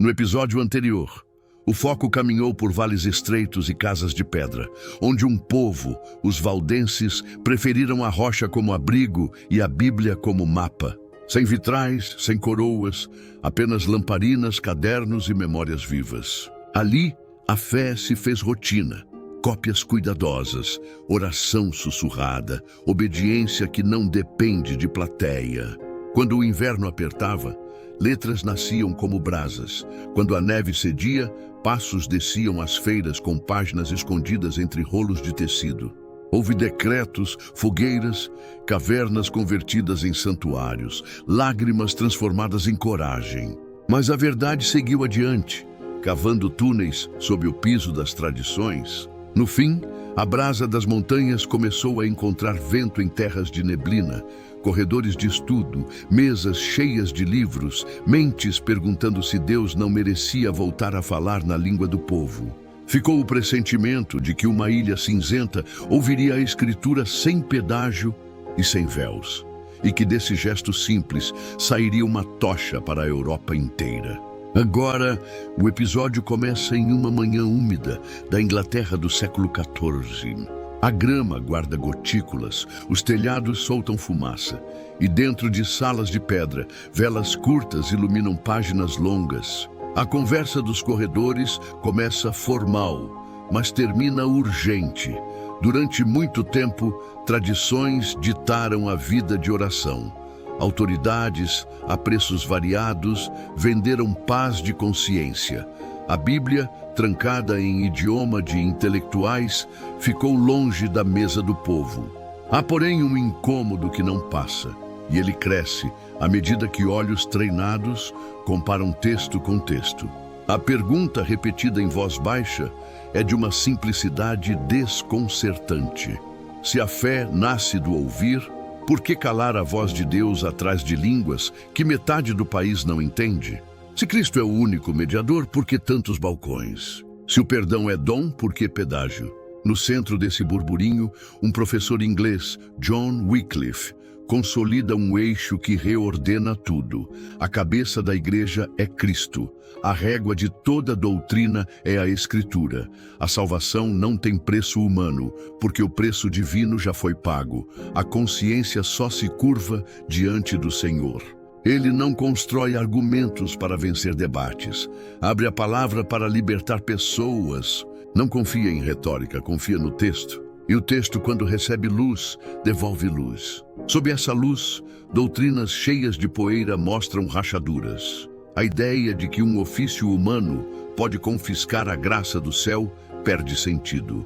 No episódio anterior, o foco caminhou por vales estreitos e casas de pedra, onde um povo, os valdenses, preferiram a rocha como abrigo e a Bíblia como mapa. Sem vitrais, sem coroas, apenas lamparinas, cadernos e memórias vivas. Ali, a fé se fez rotina. Cópias cuidadosas, oração sussurrada, obediência que não depende de plateia. Quando o inverno apertava, letras nasciam como brasas. Quando a neve cedia, passos desciam às feiras com páginas escondidas entre rolos de tecido. Houve decretos, fogueiras, cavernas convertidas em santuários, lágrimas transformadas em coragem. Mas a verdade seguiu adiante, cavando túneis sob o piso das tradições. No fim, a brasa das montanhas começou a encontrar vento em terras de neblina, corredores de estudo, mesas cheias de livros, mentes perguntando se Deus não merecia voltar a falar na língua do povo. Ficou o pressentimento de que uma ilha cinzenta ouviria a escritura sem pedágio e sem véus, e que desse gesto simples sairia uma tocha para a Europa inteira. Agora, o episódio começa em uma manhã úmida da Inglaterra do século XIV. A grama guarda gotículas, os telhados soltam fumaça, e dentro de salas de pedra, velas curtas iluminam páginas longas. A conversa dos corredores começa formal, mas termina urgente. Durante muito tempo, tradições ditaram a vida de oração. Autoridades, a preços variados, venderam paz de consciência. A Bíblia, trancada em idioma de intelectuais, ficou longe da mesa do povo. Há, porém, um incômodo que não passa, e ele cresce à medida que olhos treinados comparam texto com texto. A pergunta repetida em voz baixa é de uma simplicidade desconcertante. Se a fé nasce do ouvir, por que calar a voz de Deus atrás de línguas que metade do país não entende? Se Cristo é o único mediador, por que tantos balcões? Se o perdão é dom, por que pedágio? No centro desse burburinho, um professor inglês, John Wycliffe, consolida um eixo que reordena tudo. A cabeça da igreja é Cristo. A régua de toda doutrina é a Escritura. A salvação não tem preço humano, porque o preço divino já foi pago. A consciência só se curva diante do Senhor. Ele não constrói argumentos para vencer debates. Abre a palavra para libertar pessoas. Não confia em retórica, confia no texto. E o texto, quando recebe luz, devolve luz. Sob essa luz, doutrinas cheias de poeira mostram rachaduras. A ideia de que um ofício humano pode confiscar a graça do céu perde sentido.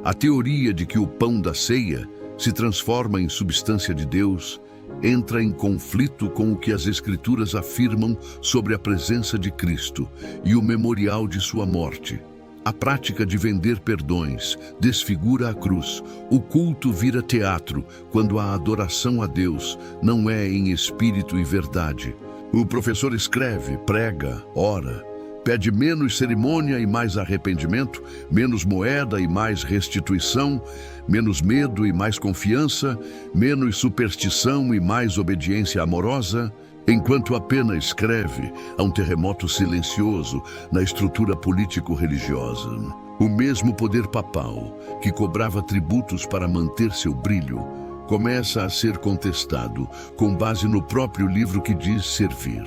A teoria de que o pão da ceia se transforma em substância de Deus entra em conflito com o que as Escrituras afirmam sobre a presença de Cristo e o memorial de sua morte. A prática de vender perdões desfigura a cruz. O culto vira teatro quando a adoração a Deus não é em espírito e verdade. O professor escreve, prega, ora, pede menos cerimônia e mais arrependimento, menos moeda e mais restituição, menos medo e mais confiança, menos superstição e mais obediência amorosa. Enquanto apenas escreve, há um terremoto silencioso na estrutura político-religiosa. O mesmo poder papal, que cobrava tributos para manter seu brilho, começa a ser contestado com base no próprio livro que diz servir.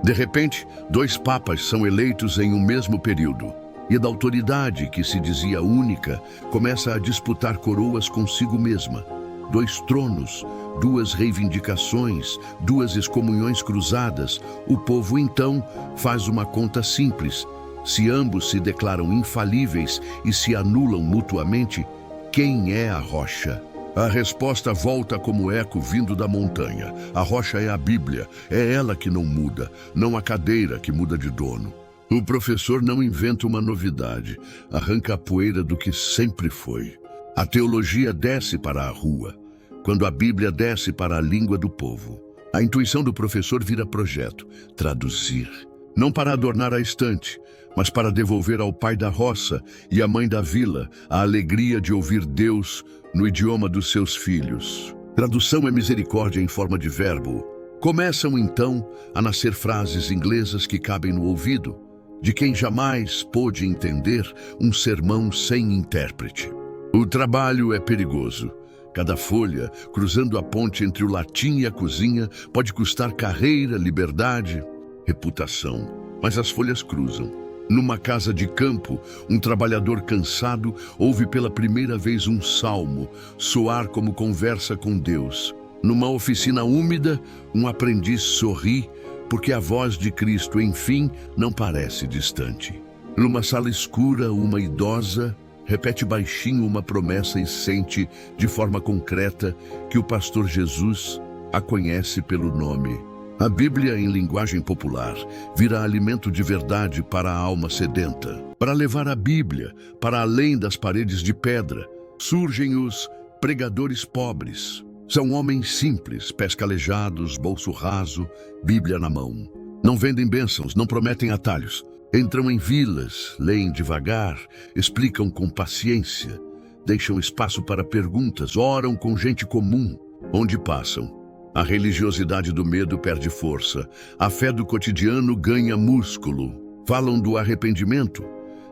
De repente, 2 papas são eleitos em um mesmo período, e da autoridade que se dizia única, começa a disputar coroas consigo mesma. 2 tronos, 2 reivindicações, 2 excomunhões cruzadas. O povo, então, faz uma conta simples. Se ambos se declaram infalíveis e se anulam mutuamente, quem é a rocha? A resposta volta como eco vindo da montanha. A rocha é a Bíblia, é ela que não muda, não a cadeira que muda de dono. O professor não inventa uma novidade, arranca a poeira do que sempre foi. A teologia desce para a rua, quando a Bíblia desce para a língua do povo. A intuição do professor vira projeto, traduzir. Não para adornar a estante, mas para devolver ao pai da roça e à mãe da vila a alegria de ouvir Deus no idioma dos seus filhos. Tradução é misericórdia em forma de verbo. Começam então a nascer frases inglesas que cabem no ouvido de quem jamais pôde entender um sermão sem intérprete. O trabalho é perigoso. Cada folha, cruzando a ponte entre o latim e a cozinha, pode custar carreira, liberdade, reputação. Mas as folhas cruzam. Numa casa de campo, um trabalhador cansado ouve pela primeira vez um salmo soar como conversa com Deus. Numa oficina úmida, um aprendiz sorri porque a voz de Cristo, enfim, não parece distante. Numa sala escura, uma idosa repete baixinho uma promessa e sente, de forma concreta, que o pastor Jesus a conhece pelo nome. A Bíblia, em linguagem popular, vira alimento de verdade para a alma sedenta. Para levar a Bíblia para além das paredes de pedra, surgem os pregadores pobres. São homens simples, pés calejados, bolso raso, Bíblia na mão. Não vendem bênçãos, não prometem atalhos. Entram em vilas, leem devagar, explicam com paciência, deixam espaço para perguntas, oram com gente comum. Onde passam, a religiosidade do medo perde força, a fé do cotidiano ganha músculo. Falam do arrependimento,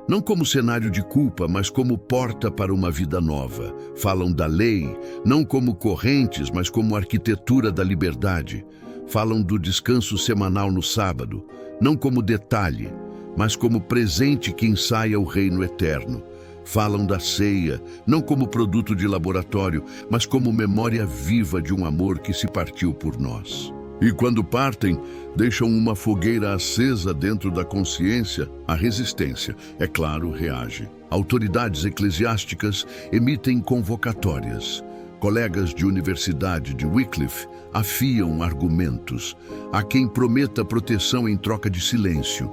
não como cenário de culpa, mas como porta para uma vida nova. Falam da lei, não como correntes, mas como arquitetura da liberdade. Falam do descanso semanal no sábado, não como detalhe, mas como presente que ensaia o reino eterno. Falam da ceia, não como produto de laboratório, mas como memória viva de um amor que se partiu por nós. E quando partem, deixam uma fogueira acesa dentro da consciência. A resistência, é claro, reage. Autoridades eclesiásticas emitem convocatórias. Colegas de universidade de Wycliffe afiam argumentos. Há quem prometa proteção em troca de silêncio.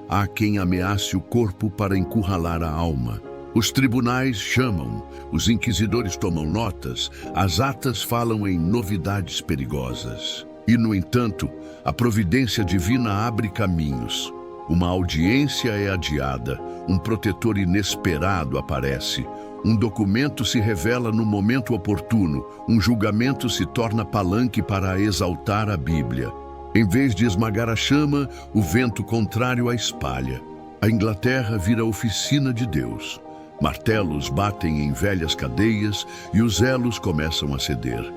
Há quem ameace o corpo para encurralar a alma. Os tribunais chamam, os inquisidores tomam notas, as atas falam em novidades perigosas. E, no entanto, a providência divina abre caminhos. Uma audiência é adiada, um protetor inesperado aparece, um documento se revela no momento oportuno, um julgamento se torna palanque para exaltar a Bíblia. Em vez de esmagar a chama, o vento contrário a espalha. A Inglaterra vira oficina de Deus. Martelos batem em velhas cadeias e os elos começam a ceder.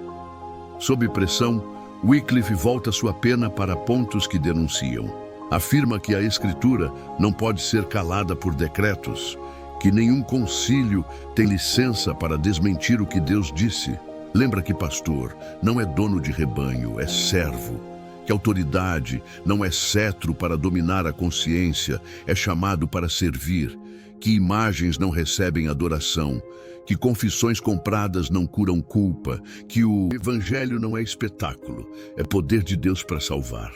Sob pressão, Wycliffe volta sua pena para pontos que denunciam. Afirma que a Escritura não pode ser calada por decretos, que nenhum concílio tem licença para desmentir o que Deus disse. Lembra que pastor não é dono de rebanho, é servo. Que autoridade não é cetro para dominar a consciência, é chamado para servir. Que imagens não recebem adoração, que confissões compradas não curam culpa, que o Evangelho não é espetáculo, é poder de Deus para salvar.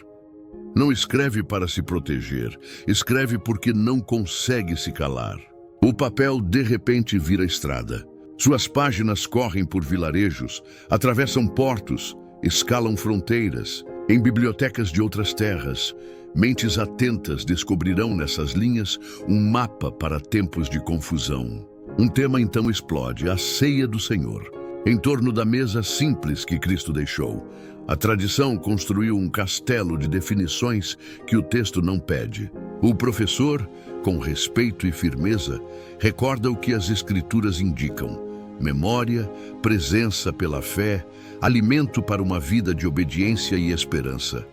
Não escreve para se proteger, escreve porque não consegue se calar. O papel de repente vira estrada. Suas páginas correm por vilarejos, atravessam portos, escalam fronteiras. Em bibliotecas de outras terras, mentes atentas descobrirão nessas linhas um mapa para tempos de confusão. Um tema então explode, a ceia do Senhor. Em torno da mesa simples que Cristo deixou, a tradição construiu um castelo de definições que o texto não pede. O professor, com respeito e firmeza, recorda o que as Escrituras indicam: memória, presença pela fé, alimento para uma vida de obediência e esperança.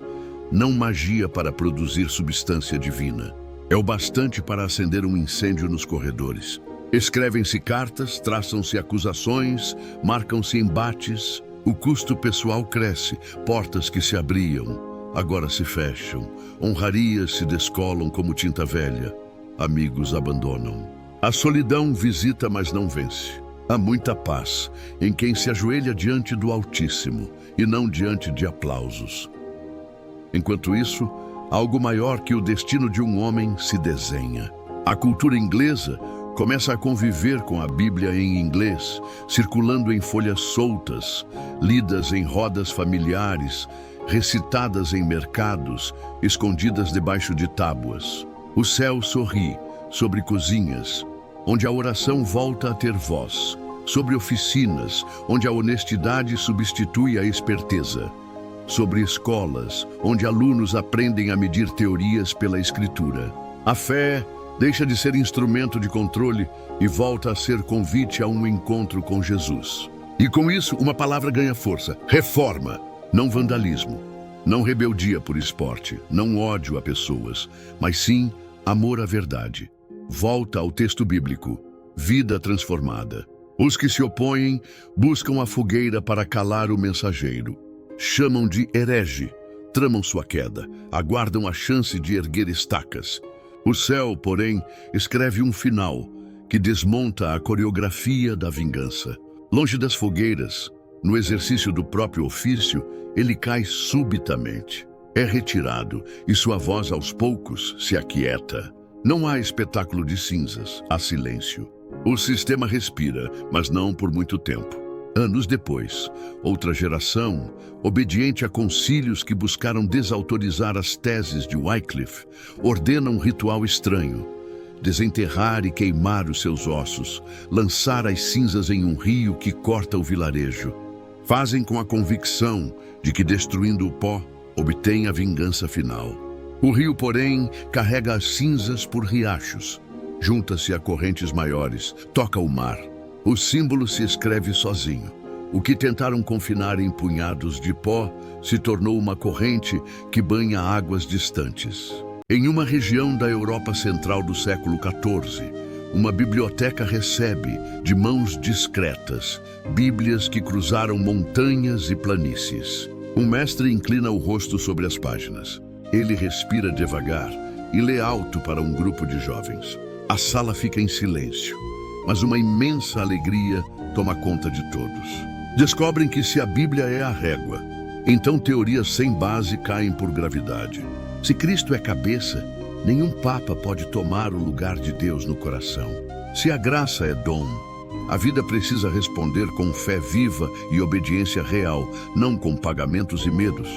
Não magia para produzir substância divina. É o bastante para acender um incêndio nos corredores. Escrevem-se cartas, traçam-se acusações, marcam-se embates. O custo pessoal cresce, portas que se abriam, agora se fecham. Honrarias se descolam como tinta velha. Amigos abandonam. A solidão visita, mas não vence. Há muita paz em quem se ajoelha diante do Altíssimo e não diante de aplausos. Enquanto isso, algo maior que o destino de um homem se desenha. A cultura inglesa começa a conviver com a Bíblia em inglês, circulando em folhas soltas, lidas em rodas familiares, recitadas em mercados, escondidas debaixo de tábuas. O céu sorri sobre cozinhas, onde a oração volta a ter voz, sobre oficinas, onde a honestidade substitui a esperteza, sobre escolas, onde alunos aprendem a medir teorias pela escritura. A fé deixa de ser instrumento de controle e volta a ser convite a um encontro com Jesus. E com isso, uma palavra ganha força: reforma, não vandalismo, não rebeldia por esporte, não ódio a pessoas, mas sim amor à verdade. Volta ao texto bíblico, vida transformada. Os que se opõem buscam a fogueira para calar o mensageiro. Chamam de herege, tramam sua queda, aguardam a chance de erguer estacas. O céu, porém, escreve um final que desmonta a coreografia da vingança. Longe das fogueiras, no exercício do próprio ofício, ele cai subitamente. É retirado e sua voz aos poucos se aquieta. Não há espetáculo de cinzas, há silêncio. O sistema respira, mas não por muito tempo. Anos depois, outra geração, obediente a concílios que buscaram desautorizar as teses de Wycliffe, ordena um ritual estranho: desenterrar e queimar os seus ossos, lançar as cinzas em um rio que corta o vilarejo. Fazem com a convicção de que, destruindo o pó, obtém a vingança final. O rio, porém, carrega as cinzas por riachos, junta-se a correntes maiores, toca o mar. O símbolo se escreve sozinho. O que tentaram confinar em punhados de pó se tornou uma corrente que banha águas distantes. Em uma região da Europa Central do século XIV, uma biblioteca recebe, de mãos discretas, bíblias que cruzaram montanhas e planícies. Um mestre inclina o rosto sobre as páginas. Ele respira devagar e lê alto para um grupo de jovens. A sala fica em silêncio, mas uma imensa alegria toma conta de todos. Descobrem que, se a Bíblia é a régua, então teorias sem base caem por gravidade. Se Cristo é cabeça, nenhum papa pode tomar o lugar de Deus no coração. Se a graça é dom, a vida precisa responder com fé viva e obediência real, não com pagamentos e medos.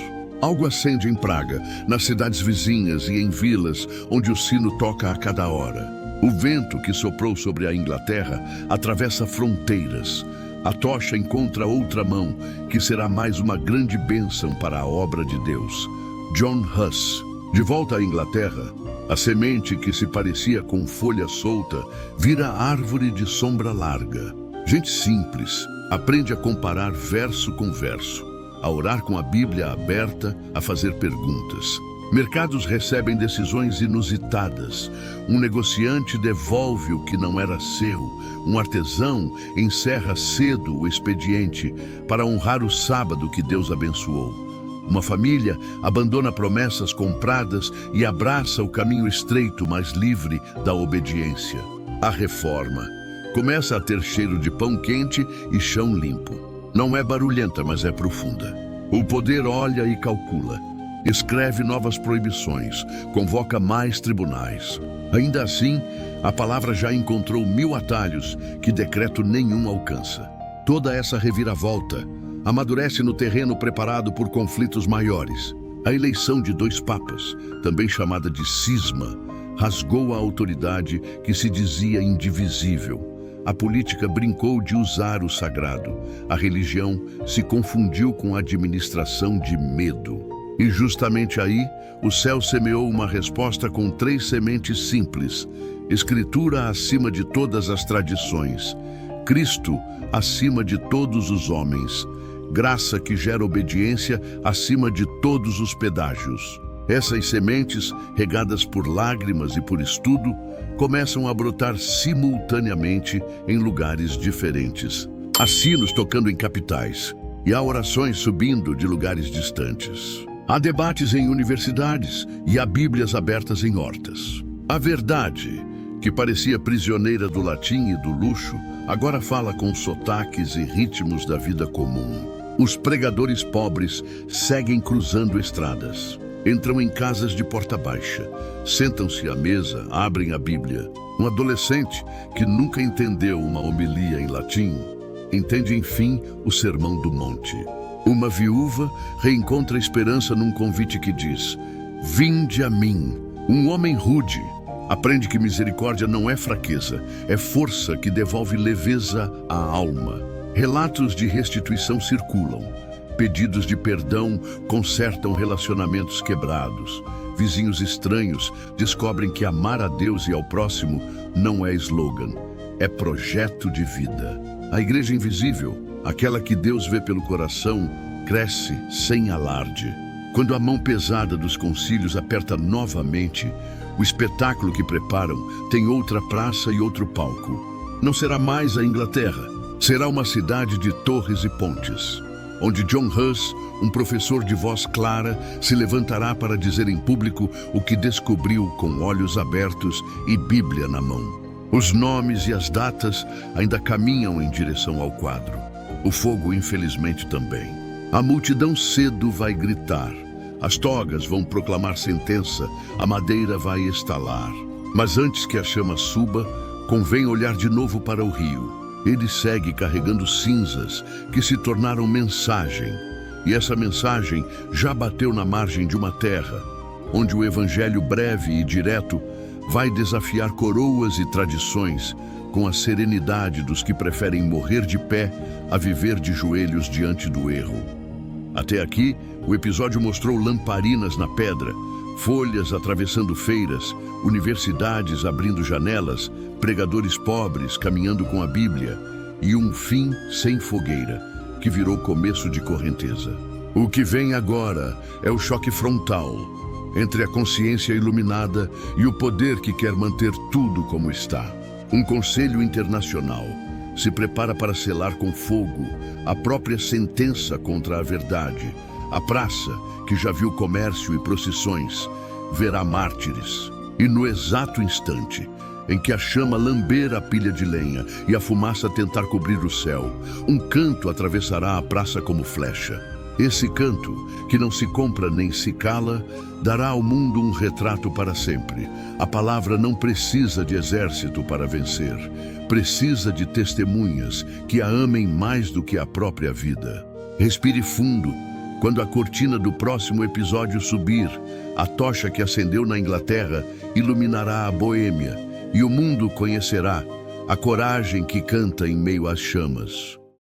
Algo acende em Praga, nas cidades vizinhas e em vilas onde o sino toca a cada hora. O vento que soprou sobre a Inglaterra atravessa fronteiras. A tocha encontra outra mão, que será mais uma grande bênção para a obra de Deus. John Huss. De volta à Inglaterra, a semente que se parecia com folha solta vira árvore de sombra larga. Gente simples aprende a comparar verso com verso, a orar com a Bíblia aberta, a fazer perguntas. Mercados recebem decisões inusitadas. Um negociante devolve o que não era seu. Um artesão encerra cedo o expediente para honrar o sábado que Deus abençoou. Uma família abandona promessas compradas e abraça o caminho estreito, mais livre, da obediência. A reforma começa a ter cheiro de pão quente e chão limpo. Não é barulhenta, mas é profunda. O poder olha e calcula. Escreve novas proibições, convoca mais tribunais. Ainda assim, a palavra já encontrou 1000 atalhos que decreto nenhum alcança. Toda essa reviravolta amadurece no terreno preparado por conflitos maiores. A eleição de 2 papas, também chamada de cisma, rasgou a autoridade que se dizia indivisível. A política brincou de usar o sagrado. A religião se confundiu com a administração de medo. E justamente aí, o céu semeou uma resposta com 3 sementes simples: Escritura acima de todas as tradições, Cristo acima de todos os homens, graça que gera obediência acima de todos os pedágios. Essas sementes, regadas por lágrimas e por estudo, começam a brotar simultaneamente em lugares diferentes. Há sinos tocando em capitais e há orações subindo de lugares distantes. Há debates em universidades e há Bíblias abertas em hortas. A verdade, que parecia prisioneira do latim e do luxo, agora fala com sotaques e ritmos da vida comum. Os pregadores pobres seguem cruzando estradas. Entram em casas de porta baixa, sentam-se à mesa, abrem a Bíblia. Um adolescente que nunca entendeu uma homilia em latim, entende enfim o Sermão do Monte. Uma viúva reencontra esperança num convite que diz: "Vinde a mim". Um homem rude aprende que misericórdia não é fraqueza, é força que devolve leveza à alma. Relatos de restituição circulam. Pedidos de perdão consertam relacionamentos quebrados. Vizinhos estranhos descobrem que amar a Deus e ao próximo não é slogan, é projeto de vida. A igreja invisível, aquela que Deus vê pelo coração, cresce sem alarde. Quando a mão pesada dos concílios aperta novamente, o espetáculo que preparam tem outra praça e outro palco. Não será mais a Inglaterra, será uma cidade de torres e pontes, onde John Huss, um professor de voz clara, se levantará para dizer em público o que descobriu com olhos abertos e Bíblia na mão. Os nomes e as datas ainda caminham em direção ao quadro. O fogo, infelizmente, também. A multidão cedo vai gritar. As togas vão proclamar sentença, a madeira vai estalar. Mas antes que a chama suba, convém olhar de novo para o rio. Ele segue carregando cinzas que se tornaram mensagem. E essa mensagem já bateu na margem de uma terra, onde o evangelho breve e direto vai desafiar coroas e tradições com a serenidade dos que preferem morrer de pé a viver de joelhos diante do erro. Até aqui, o episódio mostrou lamparinas na pedra, folhas atravessando feiras, universidades abrindo janelas, pregadores pobres caminhando com a Bíblia e um fim sem fogueira, que virou começo de correnteza. O que vem agora é o choque frontal entre a consciência iluminada e o poder que quer manter tudo como está. Um conselho internacional se prepara para selar com fogo a própria sentença contra a verdade. A praça, que já viu comércio e procissões, verá mártires. E no exato instante em que a chama lamber a pilha de lenha e a fumaça tentar cobrir o céu, um canto atravessará a praça como flecha. Esse canto, que não se compra nem se cala, dará ao mundo um retrato para sempre. A palavra não precisa de exército para vencer. Precisa de testemunhas que a amem mais do que a própria vida. Respire fundo. Quando a cortina do próximo episódio subir, a tocha que acendeu na Inglaterra iluminará a Boêmia e o mundo conhecerá a coragem que canta em meio às chamas.